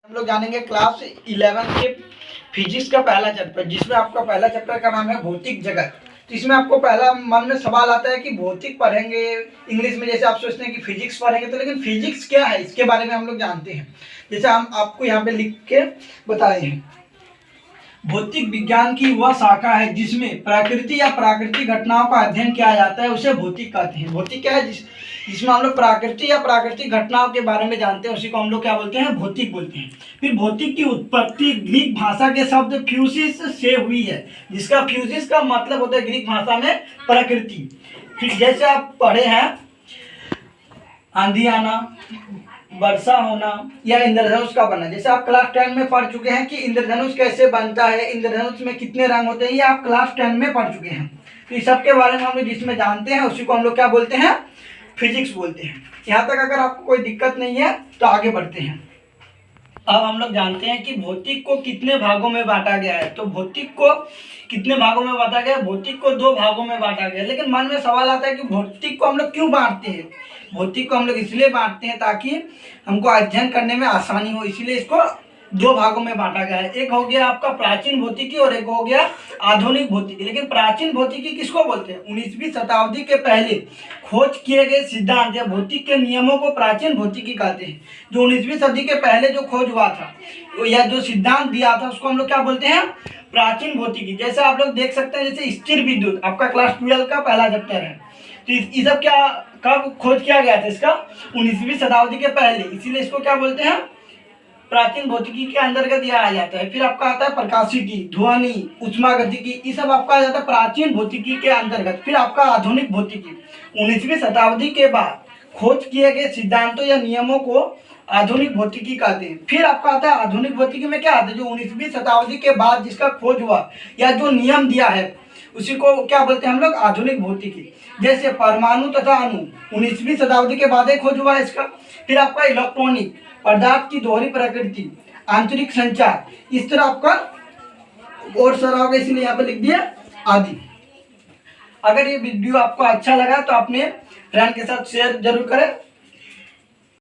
हम लोग जानेंगे क्लास 11 के फिजिक्स का पहला चैप्टर, जिसमें आपका पहला चैप्टर का नाम है भौतिक जगत। तो इसमें आपको पहला मन में सवाल आता है कि भौतिक पढ़ेंगे इंग्लिश में, जैसे आप सोचते हैं कि फिजिक्स पढ़ेंगे, तो लेकिन फिजिक्स क्या है इसके बारे में हम लोग जानते हैं। जैसे हम आपको यहाँ पे लिख के बताए हैं, भौतिक विज्ञान की वह शाखा है जिसमें प्रकृति या प्राकृतिक घटनाओं का अध्ययन किया जाता है, उसे भौतिक कहते हैं। भौतिक क्या है? जिसमें हम लोग प्रकृति या प्राकृतिक घटनाओं के बारे में जानते हैं, उसी को हम लोग क्या बोलते हैं? भौतिक बोलते हैं। फिर भौतिक की उत्पत्ति ग्रीक भाषा के शब्द फ्यूसिस से हुई है, जिसका फ्यूसिस का मतलब होता है ग्रीक भाषा में प्रकृति। फिर जैसे आप पढ़े हैं, आंधी आना, वर्षा होना या इंद्रधनुष का बनना। जैसे आप क्लास 10 में पढ़ चुके हैं कि इंद्रधनुष कैसे बनता है, इंद्रधनुष में कितने रंग होते हैं, ये आप क्लास 10 में पढ़ चुके हैं। तो इस सब के बारे में हम लोग जिसमें जानते हैं उसी को हम लोग क्या बोलते हैं? फिजिक्स बोलते हैं। यहाँ तक अगर आपको कोई दिक्कत नहीं है तो आगे बढ़ते हैं। अब हम लोग जानते हैं कि भौतिक को कितने भागों में बांटा गया है। तो भौतिक को कितने भागों में बांटा गया है? भौतिक को 2 भागों में बांटा गया है। लेकिन मन में सवाल आता है कि भौतिक को हम लोग क्यों बांटते हैं? भौतिक को हम लोग इसलिए बांटते हैं ताकि हमको अध्ययन करने में आसानी हो, इसीलिए इसको 2 भागों में बांटा गया है। एक हो गया आपका प्राचीन भौतिकी और एक हो गया आधुनिक भौतिकी। लेकिन प्राचीन भौतिकी किसको बोलते हैं? 19वीं शताब्दी के पहले खोज किए गए सिद्धांत या भौतिक के नियमों को प्राचीन भौतिकी कहते हैं। जो 19वीं सदी के पहले जो खोज हुआ था या जो सिद्धांत दिया था उसको हम लोग क्या बोलते हैं? प्राचीन भौतिकी। जैसे आप लोग देख सकते हैं, जैसे स्थिर विद्युत आपका क्लास 12 का पहला चैप्टर है। तो ये सब क्या कब खोज किया गया था? इसका 19वीं शताब्दी के पहले, इसीलिए इसको क्या बोलते हैं? प्राचीन भौतिकी के अंतर्गत यह आ जाता है। फिर आपका आता है प्रकाशिकी, ध्वनि, उष्मागतिकी, ये सब आपका आ जाता है प्राचीन भौतिकी के अंतर्गत। फिर आपका आधुनिक भौतिकी, 19वीं शताब्दी के बाद खोज किए गए सिद्धांतों या नियमों को आधुनिक भौतिकी कहते हैं। फिर आपका आता है आधुनिक भौतिकी में क्या आता है? जो 19वीं शताब्दी के बाद जिसका खोज हुआ या जो नियम दिया है उसी को क्या बोलते हैं हम लोग? आधुनिक भौतिकी। जैसे परमाणु तथा अणु 19वीं शताब्दी के बाद खोज हुआ है इसका। फिर आपका इलेक्ट्रॉनिक, पदार्थ की दोहरी प्रकृति, आंतरिक संचार, इस तरह आपका और सारा होगा, इसलिए यहाँ पे लिख दिया आदि। अगर ये वीडियो आपको अच्छा लगा तो अपने फ्रेंड के साथ शेयर जरूर करें।